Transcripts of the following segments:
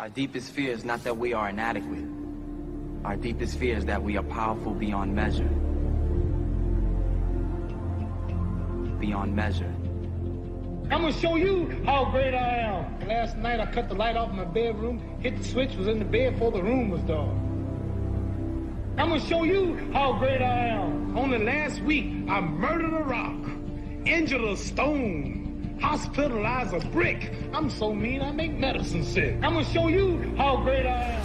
Our deepest fear is not that we are inadequate. Our deepest fear is that we are powerful beyond measure. Beyond measure. I'm gonna show you how great I am. Last night I cut the light off in my bedroom, hit the switch, was in the bed before the room was dark. I'm gonna show you how great I am. Only last week I murdered a rock, injured a stone, hospitalized a brick. I'm so mean I make medicine sick. I'm gonna show you how great I am.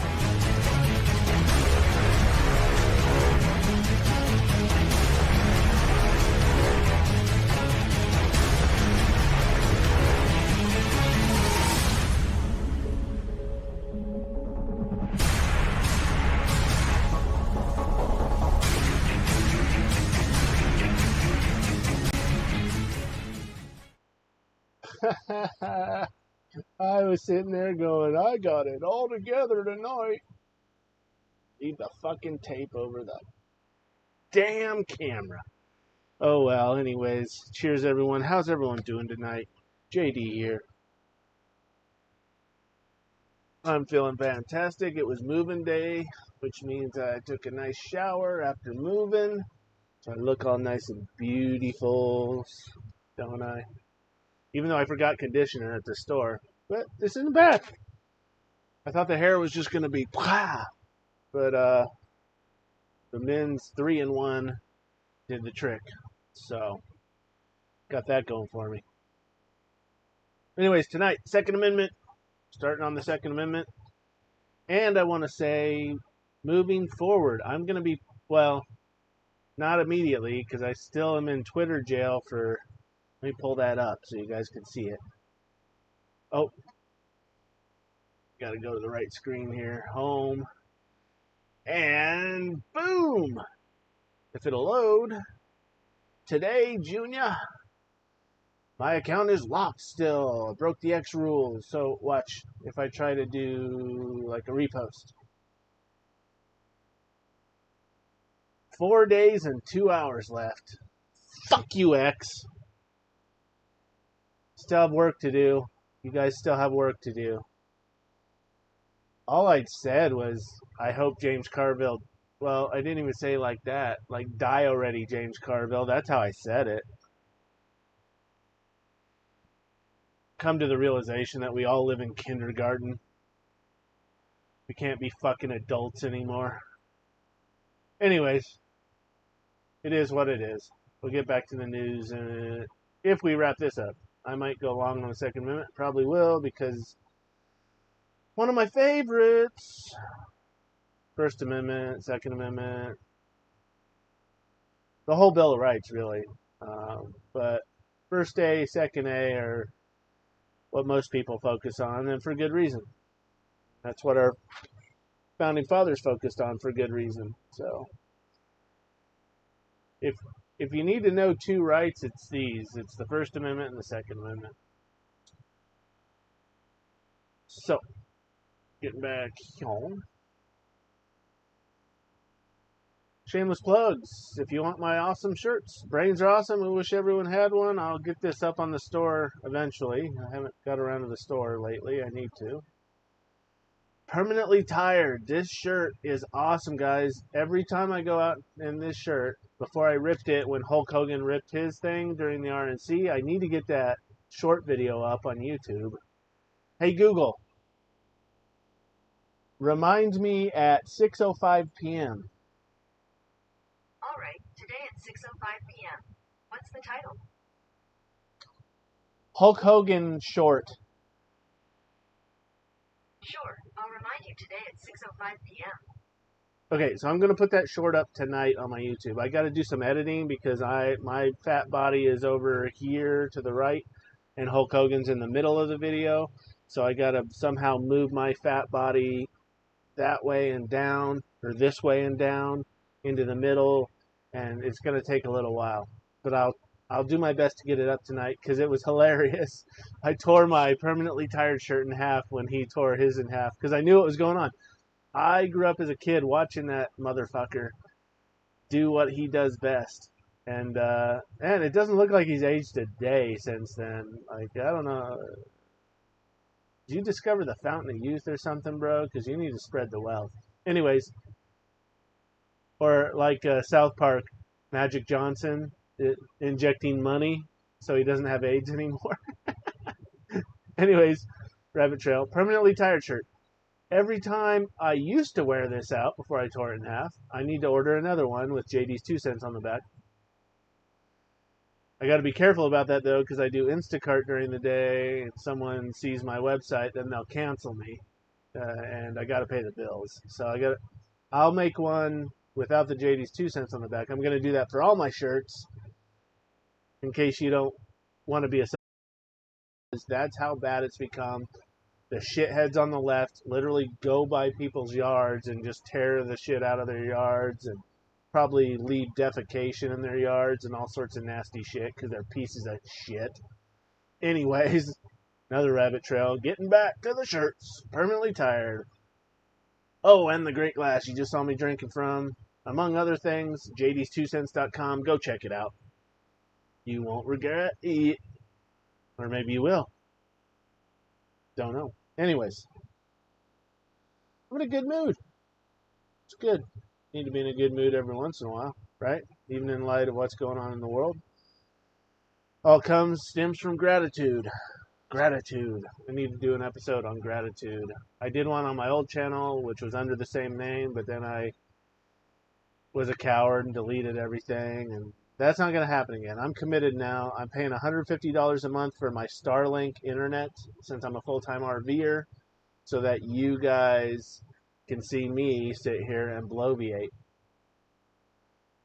I was sitting there going, I got it all together tonight. Leave the fucking tape over the damn camera. Oh well, anyways, cheers everyone. How's everyone doing tonight? JD here. I'm feeling fantastic. It was moving day, which means I took a nice shower after moving. So I look all nice and beautiful, don't I? Even though I forgot conditioner at the store. But this isn't bad. I thought the hair was just going to be blah. But the men's 3-in-1 did the trick. So, got that going for me. Anyways, tonight, Second Amendment. Starting on the Second Amendment. And I want to say, moving forward, I'm going to be, well, not immediately, because I still am in Twitter jail for... Let me pull that up so you guys can see it. Oh. Got to go to the right screen here. Home. And boom. If it'll load. Today, Junior. My account is locked still. I broke the X rules. So watch if I try to do like a repost. 4 days and 2 hours left. Fuck you, X. Still have work to do. You guys still have work to do. All I said was, I hope James Carville, well, I didn't even say like that. Like, die already, James Carville. That's how I said it. Come to the realization that we all live in kindergarten. We can't be fucking adults anymore. Anyways, it is what it is. We'll get back to the news if we wrap this up. I might go long on the Second Amendment. Probably will, because one of my favorites. First Amendment, Second Amendment. The whole Bill of Rights, really. But First A, Second A are what most people focus on, and for good reason. That's what our founding fathers focused on for good reason. So, if you need to know two rights, it's these. It's the First Amendment and the Second Amendment. So, getting back home. Shameless plugs. If you want my awesome shirts, brains are awesome. I wish everyone had one. I'll get this up on the store eventually. I haven't got around to the store lately. I need to. Permanently Tired. This shirt is awesome, guys. Every time I go out in this shirt, before I ripped it when Hulk Hogan ripped his thing during the RNC, I need to get that short video up on YouTube. Hey, Google. Remind me at 6:05 p.m. All right, today at 6:05 p.m. What's the title? Hulk Hogan short. Sure, I'll remind you today at 6:05 p.m. Okay, so I'm going to put that short up tonight on my YouTube. I got to do some editing because my fat body is over here to the right and Hulk Hogan's in the middle of the video. So I got to somehow move my fat body that way and down, or this way and down into the middle, and it's going to take a little while. But I'll do my best to get it up tonight because it was hilarious. I tore my Permanently Tired shirt in half when he tore his in half because I knew what was going on. I grew up as a kid watching that motherfucker do what he does best. And it doesn't look like he's aged a day since then. Like, I don't know. Did you discover the fountain of youth or something, bro? Because you need to spread the wealth. Anyways, or like South Park, Magic Johnson injecting money so he doesn't have AIDS anymore. Anyways, rabbit trail. Permanently tired shirt. Every time I used to wear this out before I tore it in half, I need to order another one with JD's 2 cents on the back. I got to be careful about that though, because I do Instacart during the day. If someone sees my website, then they'll cancel me, and I got to pay the bills. So I'll make one without the JD's 2 cents on the back. I'm going to do that for all my shirts, in case you don't want to be a. That's how bad it's become. The shitheads on the left literally go by people's yards and just tear the shit out of their yards and probably leave defecation in their yards and all sorts of nasty shit because they're pieces of shit. Anyways, another rabbit trail. Getting back to the shirts. Permanently tired. Oh, and the great glass you just saw me drinking from. Among other things, JD's2cents.com. Go check it out. You won't regret it. Or maybe you will. Don't know. Anyways, I'm in a good mood. It's good. Need to be in a good mood every once in a while, right? Even in light of what's going on in the world. All stems from gratitude. Gratitude. I need to do an episode on gratitude. I did one on my old channel, which was under the same name, but then I was a coward and deleted everything, and that's not going to happen again. I'm committed now. I'm paying $150 a month for my Starlink internet since I'm a full-time RVer, so that you guys can see me sit here and bloviate.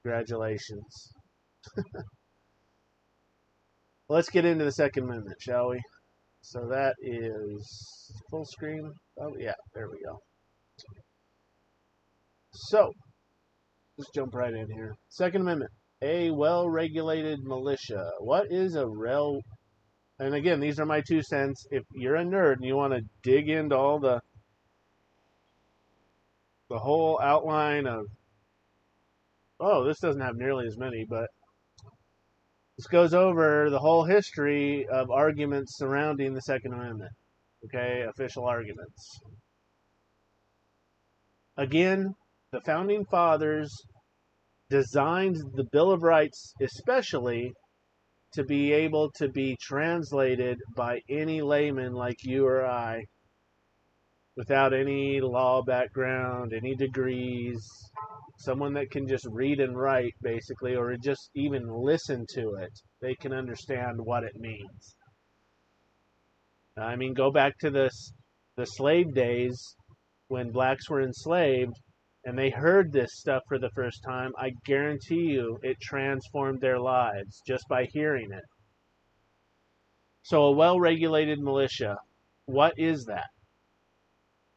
Congratulations. Let's get into the Second Amendment, shall we? So that is full screen. Oh, yeah, there we go. So, let's jump right in here. Second Amendment. A well-regulated militia. What is a And again, these are my 2 cents. If you're a nerd and you want to dig into all the whole outline of, oh, this doesn't have nearly as many, but this goes over the whole history of arguments surrounding the Second Amendment. Okay, official arguments. Again, the Founding Fathers designed the Bill of Rights especially to be able to be translated by any layman like you or I without any law background, any degrees, someone that can just read and write basically, or just even listen to it. They can understand what it means. I mean, go back to the slave days when blacks were enslaved and they heard this stuff for the first time. I guarantee you it transformed their lives just by hearing it. So a well-regulated militia, what is that?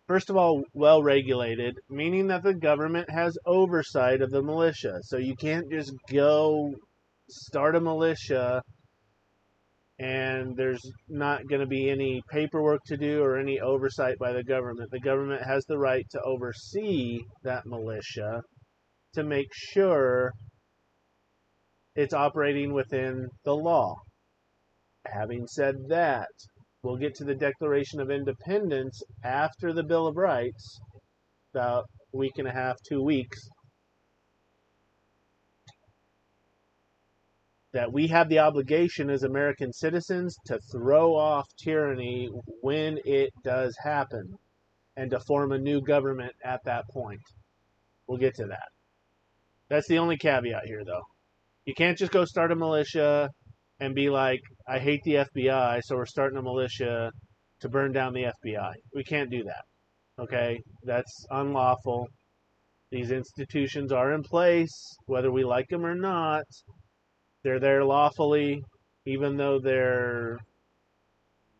First of all, well-regulated, meaning that the government has oversight of the militia. So you can't just go start a militia and there's not going to be any paperwork to do or any oversight by the government. The government has the right to oversee that militia to make sure it's operating within the law. Having said that, we'll get to the Declaration of Independence after the Bill of Rights, about a week and a half, 2 weeks, that we have the obligation as American citizens to throw off tyranny when it does happen and to form a new government at that point. We'll get to that. That's the only caveat here, though. You can't just go start a militia and be like, I hate the FBI, so we're starting a militia to burn down the FBI. We can't do that. Okay? That's unlawful. These institutions are in place, whether we like them or not. They're there lawfully, even though they're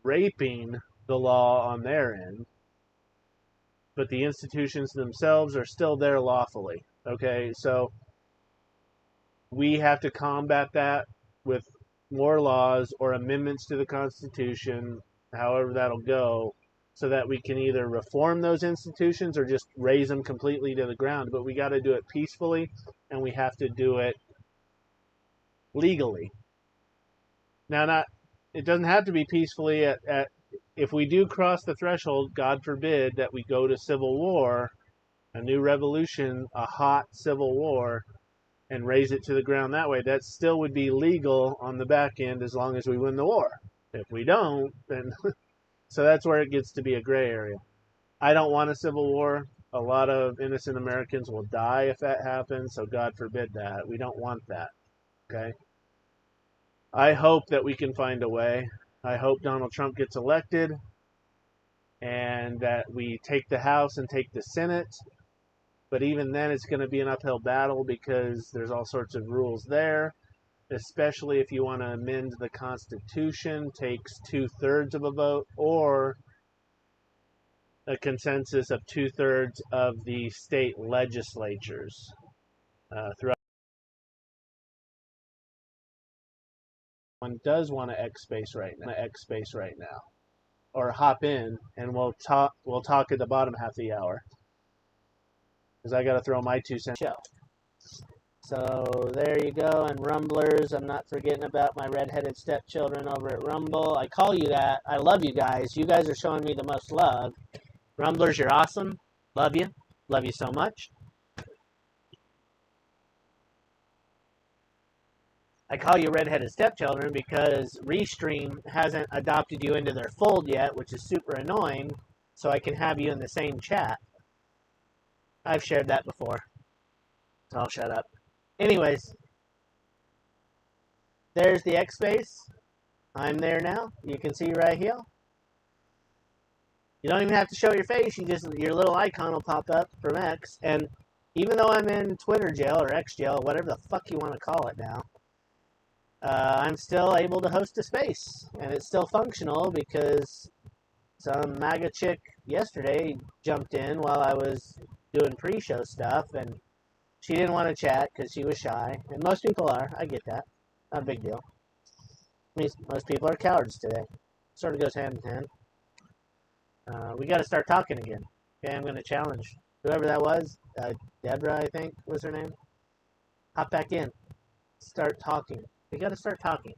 raping the law on their end. But the institutions themselves are still there lawfully. Okay? So we have to combat that with more laws or amendments to the Constitution, however that'll go, so that we can either reform those institutions or just raise them completely to the ground. But we got to do it peacefully, and we have to do it legally. Now, it doesn't have to be peacefully if we do cross the threshold, God forbid that we go to civil war, a new revolution, a hot civil war, and raise it to the ground that way, that still would be legal on the back end as long as we win the war. If we don't, then so that's where it gets to be a gray area. I don't want a civil war. A lot of innocent Americans will die if that happens, so God forbid that. We don't want that. Okay? I hope that we can find a way. I hope Donald Trump gets elected and that we take the House and take the Senate. But even then, it's going to be an uphill battle because there's all sorts of rules there, especially if you want to amend the Constitution, takes 2/3 of a vote, or a consensus of 2/3 of the state legislatures throughout. One does want to X space right now, or hop in, and we'll talk at the bottom half of the hour, because I got to throw my 2 cents show. So there you go, and Rumblers, I'm not forgetting about my redheaded stepchildren over at Rumble. I call you that. I love you guys. You guys are showing me the most love. Rumblers, you're awesome. Love you. Love you so much. I call you redheaded stepchildren because Restream hasn't adopted you into their fold yet, which is super annoying, so I can have you in the same chat. I've shared that before, so I'll shut up. Anyways, there's the X space. I'm there now. You can see right here. You don't even have to show your face. Your little icon will pop up from X. And even though I'm in Twitter jail or X jail, whatever the fuck you want to call it now, I'm still able to host a space. And it's still functional because some MAGA chick yesterday jumped in while I was doing pre-show stuff, and she didn't want to chat because she was shy. And most people are. I get that. Not a big deal. I mean, most people are cowards today. Sort of goes hand in hand. We got to start talking again. Okay, I'm going to challenge whoever that was. Deborah, I think, was her name. Hop back in. Start talking. We got to start talking.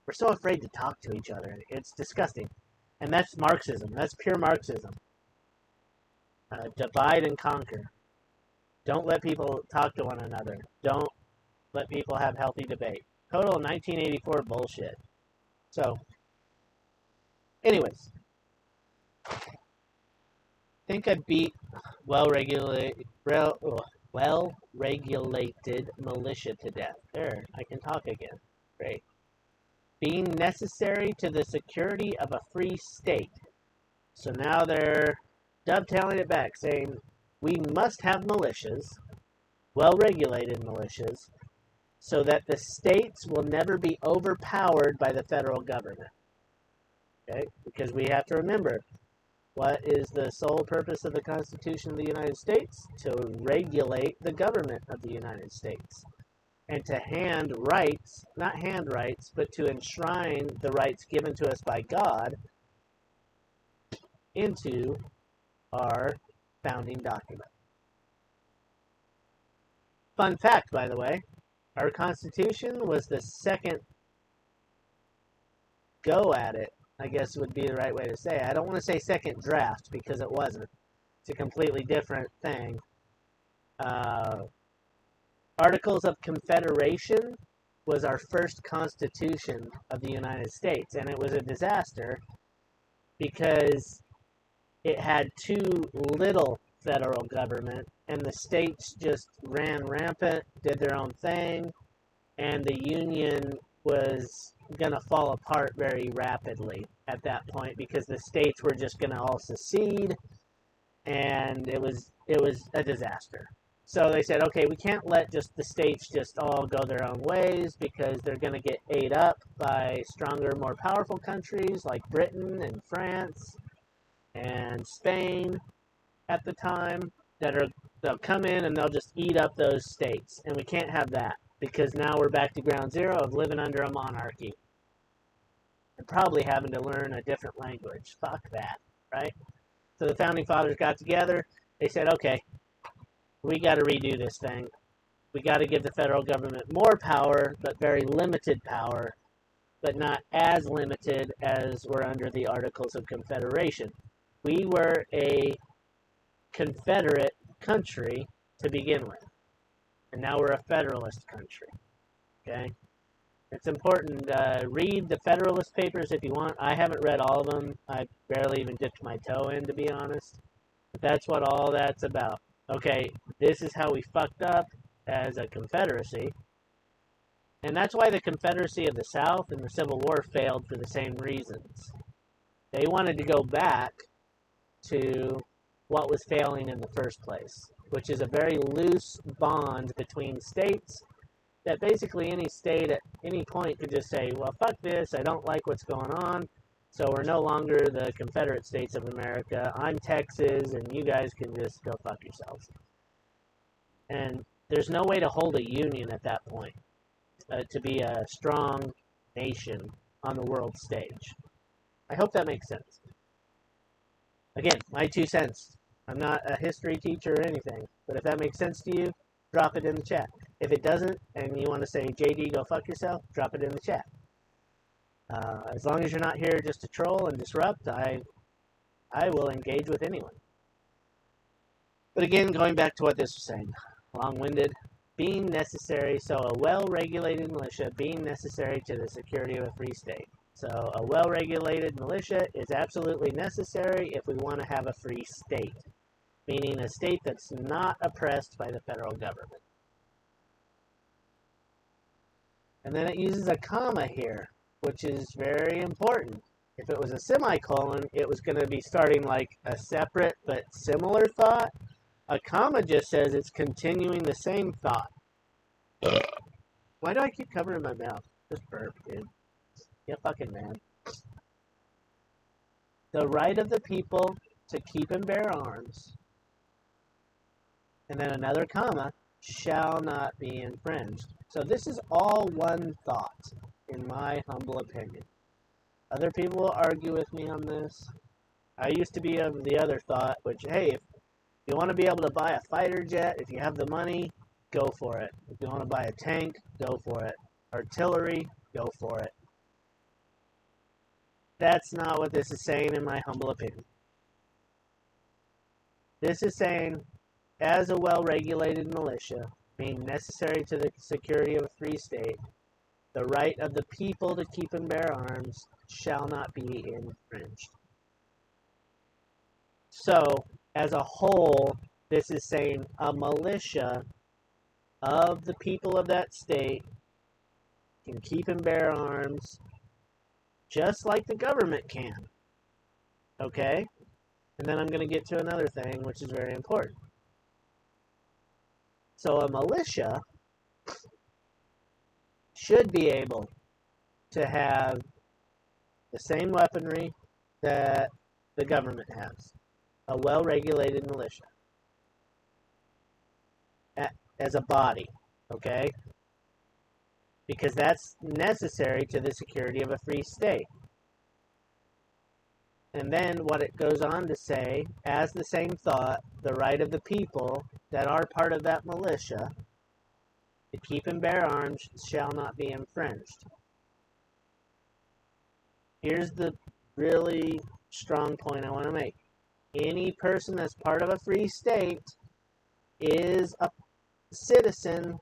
We're so afraid to talk to each other. It's disgusting. And that's Marxism. That's pure Marxism. Divide and conquer. Don't let people talk to one another. Don't let people have healthy debate. Total 1984 bullshit. So, anyways. I think I beat well-regulated militia to death. There, I can talk again. Great. Being necessary to the security of a free state. So now they're dovetailing it back, saying we must have militias, well-regulated militias, so that the states will never be overpowered by the federal government. Okay? Because we have to remember, what is the sole purpose of the Constitution of the United States? To regulate the government of the United States. And to hand rights, not hand rights, but to enshrine the rights given to us by God into our founding document. Fun fact, by the way, our Constitution was the second go at it, I guess would be the right way to say it. I don't want to say second draft because it wasn't. It's a completely different thing. Articles of Confederation was our first Constitution of the United States, and it was a disaster because it had too little federal government, and the states just ran rampant, did their own thing, and the Union was going to fall apart very rapidly at that point because the states were just going to all secede, and it was a disaster. So they said, okay, we can't let just the states just all go their own ways because they're going to get ate up by stronger, more powerful countries like Britain and France and Spain at the time they'll come in and they'll just eat up those states. And we can't have that because now we're back to ground zero of living under a monarchy and probably having to learn a different language. Fuck that, right? So the Founding Fathers got together. They said, okay, we got to redo this thing. We got to give the federal government more power, but very limited power. but not as limited as we're under the Articles of Confederation. We were a Confederate country to begin with, and now we're a Federalist country. Okay? It's important. Read the Federalist Papers if you want. I haven't read all of them. I barely even dipped my toe in, to be honest. But that's what all that's about. Okay, this is how we fucked up as a confederacy. And that's why the Confederacy of the South and the Civil War failed for the same reasons. They wanted to go back to what was failing in the first place, which is a very loose bond between states that basically any state at any point could just say, well, fuck this, I don't like what's going on, so we're no longer the Confederate States of America. I'm Texas, and you guys can just go fuck yourselves. And there's no way to hold a union at that point, to be a strong nation on the world stage. I hope that makes sense. Again, my 2 cents. I'm not a history teacher or anything, but if that makes sense to you, drop it in the chat. If it doesn't, and you want to say, JD, go fuck yourself, drop it in the chat. As long as you're not here just to troll and disrupt, I will engage with anyone. But again, going back to what this was saying, long-winded, being necessary, so a well-regulated militia being necessary to the security of a free state. So a well-regulated militia is absolutely necessary if we want to have a free state, meaning a state that's not oppressed by the federal government. And then it uses a comma here, which is very important. If it was a semicolon, it was going to be starting like a separate but similar thought. A comma just says it's continuing the same thought. Why do I keep covering my mouth? Just burp, dude. Yeah, fucking man. The right of the people to keep and bear arms, and then another comma, shall not be infringed. So this is all one thought, in my humble opinion. Other people will argue with me on this. I used to be of the other thought, which, hey, if you want to be able to buy a fighter jet, if you have the money, go for it. If you want to buy a tank, go for it. Artillery, go for it. That's not what this is saying, in my humble opinion. This is saying, as a well-regulated militia, being necessary to the security of a free state, the right of the people to keep and bear arms shall not be infringed. So, as a whole, this is saying a militia of the people of that state can keep and bear arms just like the government can. Okay? And then I'm going to get to another thing, which is very important. So a militia should be able to have the same weaponry that the government has. A well-regulated militia. As a body. Okay? Because that's necessary to the security of a free state. And then what it goes on to say, as the same thought, the right of the people that are part of that militia to keep and bear arms shall not be infringed. Here's the really strong point I want to make. Any person that's part of a free state is a citizen,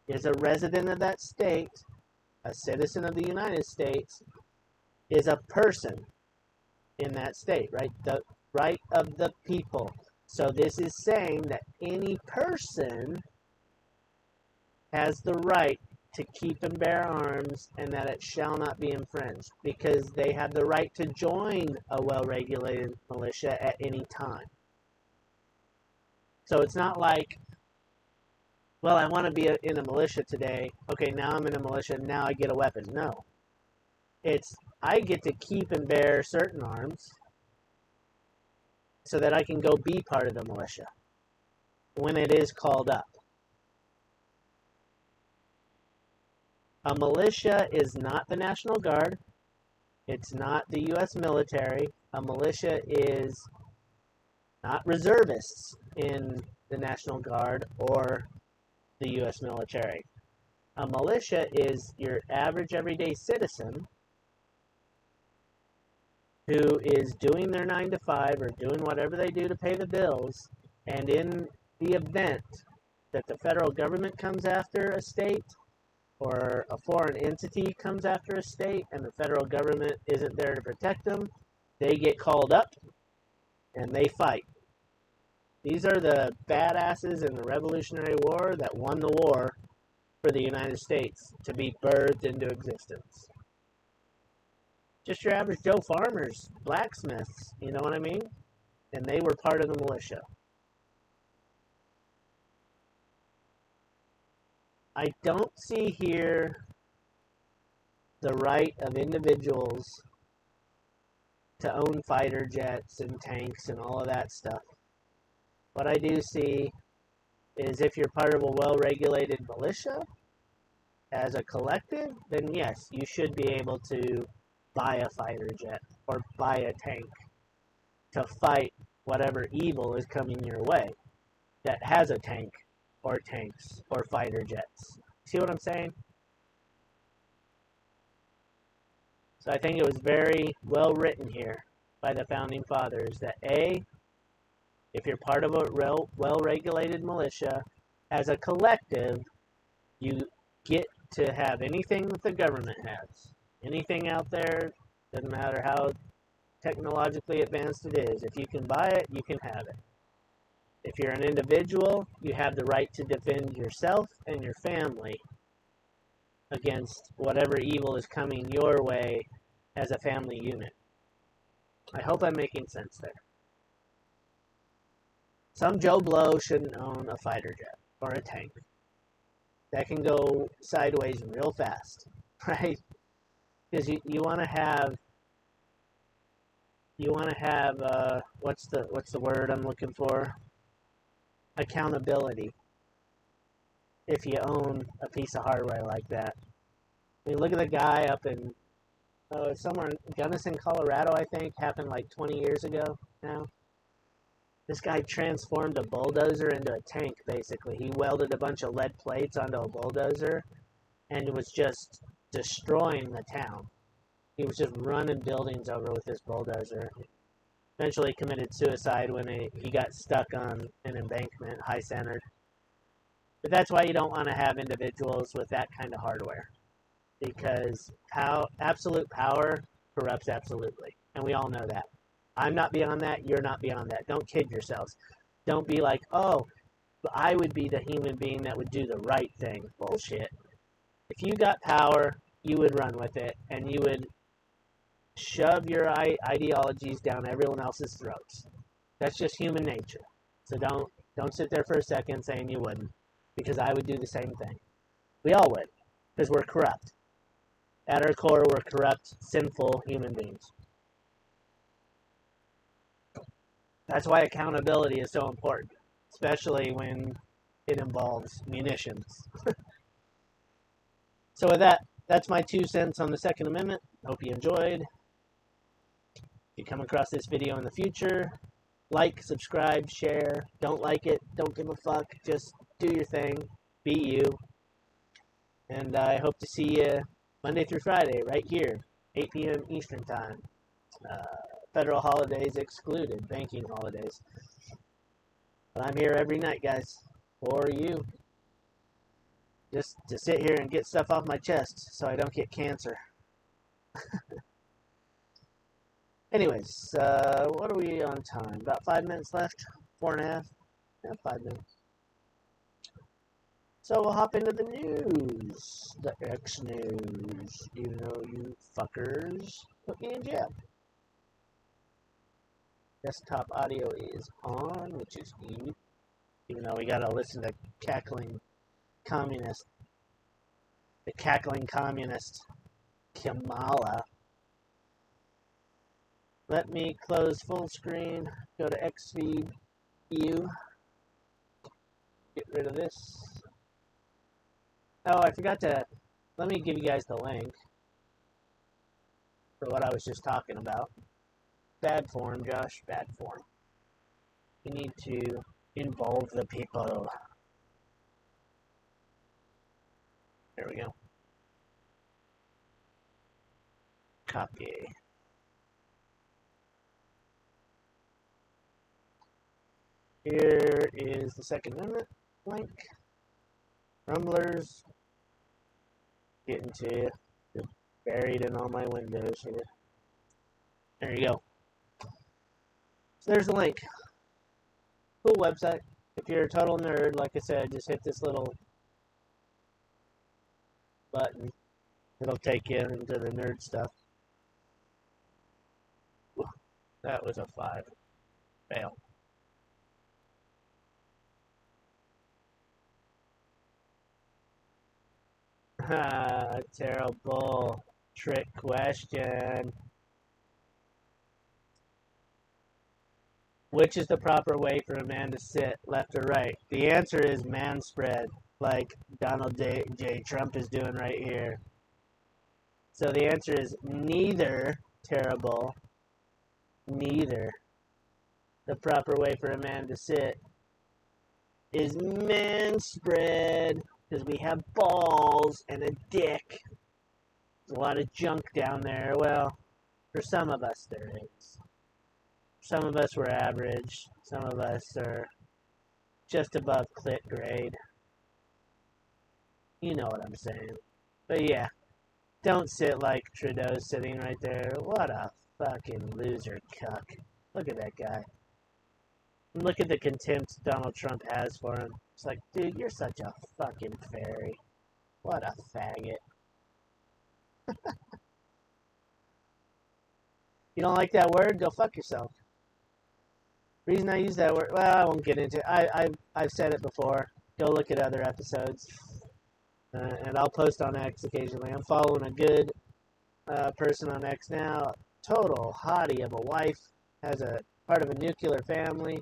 is a resident of that state, a citizen of the United States, is a person in that state, right? The right of the people. So this is saying that any person has the right to keep and bear arms and that it shall not be infringed because they have the right to join a well-regulated militia at any time. So it's not like, well, I want to be in a militia today. Okay, now I'm in a militia, now I get a weapon. No. It's, I get to keep and bear certain arms so that I can go be part of the militia when it is called up. A militia is not the National Guard. It's not the U.S. military. A militia is not reservists in the National Guard or the U.S. military. A militia is your average everyday citizen who is doing their 9 to 5 or doing whatever they do to pay the bills, and in the event that the federal government comes after a state or a foreign entity comes after a state and the federal government isn't there to protect them, they get called up and they fight. These are the badasses in the Revolutionary War that won the war for the United States to be birthed into existence. Just your average Joe farmers, blacksmiths, you know what I mean? And they were part of the militia. I don't see here the right of individuals to own fighter jets and tanks and all of that stuff. What I do see is if you're part of a well-regulated militia as a collective, then yes, you should be able to buy a fighter jet or buy a tank to fight whatever evil is coming your way that has a tank or tanks or fighter jets. See what I'm saying? So I think it was very well written here by the Founding Fathers that A, if you're part of a well-regulated militia, as a collective, you get to have anything that the government has. Anything out there, doesn't matter how technologically advanced it is. If you can buy it, you can have it. If you're an individual, you have the right to defend yourself and your family against whatever evil is coming your way as a family unit. I hope I'm making sense there. Some Joe Blow shouldn't own a fighter jet or a tank. That can go sideways real fast, right? Because you want to have what's the word I'm looking for? Accountability. If you own a piece of hardware like that. I mean, look at the guy up in somewhere in Gunnison, Colorado, I think, happened like 20 years ago now. This guy transformed a bulldozer into a tank, basically. He welded a bunch of lead plates onto a bulldozer and was just destroying the town. He was just running buildings over with this bulldozer. Eventually committed suicide when he got stuck on an embankment, high-centered. But that's why you don't want to have individuals with that kind of hardware. Because absolute power corrupts absolutely. And we all know that. I'm not beyond that, you're not beyond that. Don't kid yourselves. Don't be like, oh, I would be the human being that would do the right thing. Bullshit. If you got power, you would run with it, and you would shove your ideologies down everyone else's throats. That's just human nature. So don't sit there for a second saying you wouldn't, because I would do the same thing. We all would, because we're corrupt. At our core, we're corrupt, sinful human beings. That's why accountability is so important, especially when it involves munitions. So with that, that's my 2 cents on the Second Amendment. Hope you enjoyed. If you come across this video in the future, like, subscribe, share. Don't like it, don't give a fuck. Just do your thing. Be you. And I hope to see you Monday through Friday right here, 8 p.m. Eastern Time. Federal holidays excluded, banking holidays. But I'm here every night, guys, for you. Just to sit here and get stuff off my chest so I don't get cancer. Anyways, what are we on time? About 5 minutes left? 4.5? Yeah, 5 minutes. So we'll hop into the news. The X News. Even though you fuckers put me in jail. Desktop audio is on, which is good. Even though we gotta listen to cackling communist. The cackling communist Kamala. Let me close full screen. Go to XFeed view. Get rid of this. Oh, I forgot to. Let me give you guys the link for what I was just talking about. Bad form, Josh. Bad form. You need to involve the people. There we go. Copy. Here is the Second Amendment link. Rumblers. Getting to you. Just buried in all my windows here. There you go. So there's the link. Cool website. If you're a total nerd, like I said, just hit this little button. It'll take you into the nerd stuff. That was a 5. Fail. Terrible trick question. Which is the proper way for a man to sit, left or right? The answer is man spread, like Donald J. Trump is doing right here. So the answer is neither. Terrible. Neither. The proper way for a man to sit is man spread, because we have balls and a dick. There's a lot of junk down there. Well, for some of us there is. Some of us were average. Some of us are just above clit grade. You know what I'm saying. But yeah, don't sit like Trudeau's sitting right there. What a fucking loser cuck. Look at that guy. Look at the contempt Donald Trump has for him. It's like, dude, you're such a fucking fairy. What a faggot. You don't like that word? Go fuck yourself. Reason I use that word, well, I won't get into it. I've said it before. Go look at other episodes. And I'll post on X occasionally. I'm following a good person on X now. Total hottie of a wife. Has a part of a nuclear family.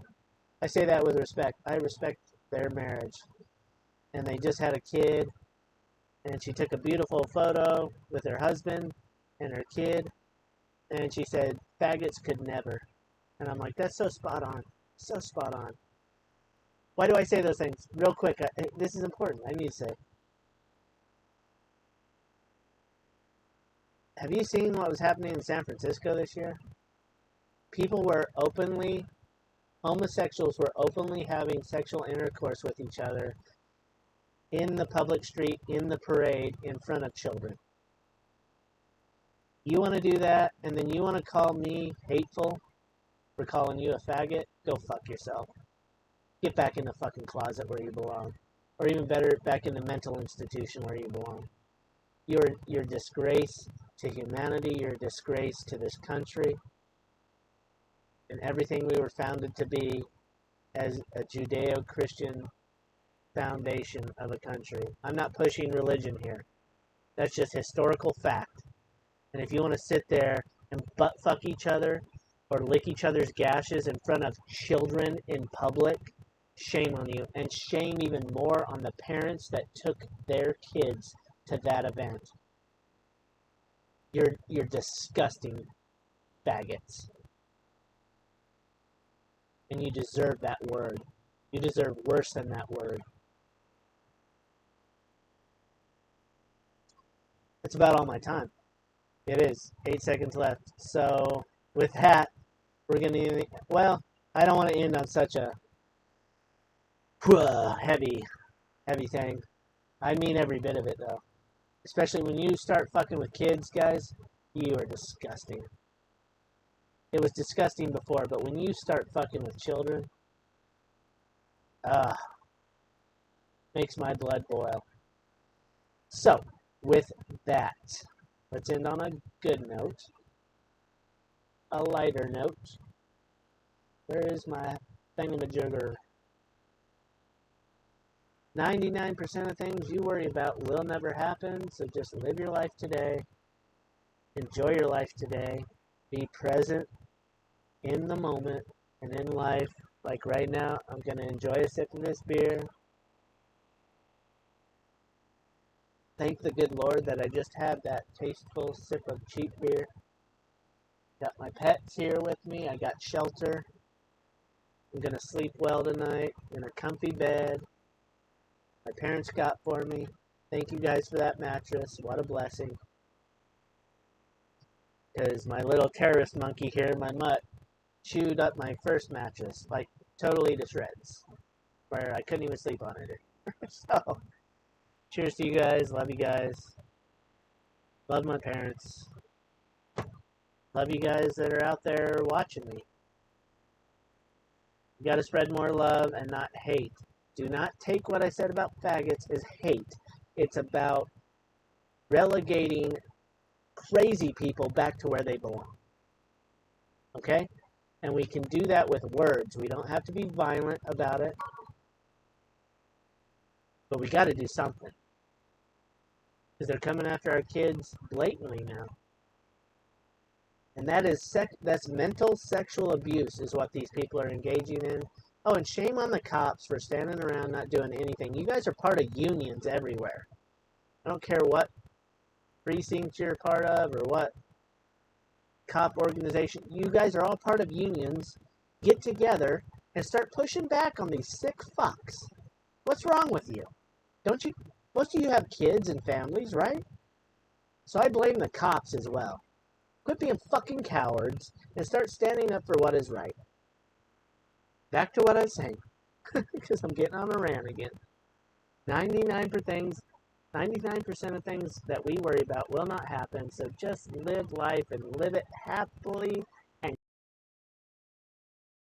I say that with respect. I respect their marriage. And they just had a kid. And she took a beautiful photo with her husband and her kid. And she said, faggots could never. And I'm like, that's so spot on. So spot on. Why do I say those things? Real quick, this is important. I need to say. Have you seen what was happening in San Francisco this year? Homosexuals were openly having sexual intercourse with each other in the public street, in the parade, in front of children. You want to do that, and then you want to call me hateful for calling you a faggot? Go fuck yourself. Get back in the fucking closet where you belong. Or even better, back in the mental institution where you belong. You're a disgrace to humanity. You're a disgrace to this country. And everything we were founded to be as a Judeo-Christian foundation of a country. I'm not pushing religion here. That's just historical fact. And if you want to sit there and butt fuck each other or lick each other's gashes in front of children in public, shame on you. And shame even more on the parents that took their kids to that event. You're disgusting faggots. And you deserve that word. You deserve worse than that word. That's about all my time. It is. 8 seconds left. So, with that, we're going to... Well, I don't want to end on such a heavy thing. I mean every bit of it, though. Especially when you start fucking with kids, guys, you are disgusting. It was disgusting before, but when you start fucking with children, makes my blood boil. So, with that, let's end on a good note. A lighter note. Where is my thingamajigger? 99% of things you worry about will never happen, so just live your life today. Enjoy your life today. Be present in the moment and in life. Like right now, I'm going to enjoy a sip of this beer. Thank the good Lord that I just had that tasteful sip of cheap beer. Got my pets here with me. I got shelter. I'm going to sleep well tonight in a comfy bed. My parents got for me. Thank you guys for that mattress. What a blessing. Because my little terrorist monkey here, my mutt, chewed up my first mattress, like totally to shreds, where I couldn't even sleep on it. So, cheers to you guys. Love you guys. Love my parents. Love you guys that are out there watching me. You got to spread more love and not hate. Do not take what I said about faggots as hate. It's about relegating crazy people back to where they belong. Okay? And we can do that with words. We don't have to be violent about it. But we got to do something. Because they're coming after our kids blatantly now. And that is that's mental sexual abuse is what these people are engaging in. Oh, and shame on the cops for standing around not doing anything. You guys are part of unions everywhere. I don't care what precinct you're part of or what cop organization. You guys are all part of unions. Get together and start pushing back on these sick fucks. What's wrong with you? Don't you? Most of you have kids and families, right? So I blame the cops as well. Quit being fucking cowards and start standing up for what is right. Back to what I was saying, because I'm getting on a rant again. 99% of things that we worry about will not happen, so just live life and live it happily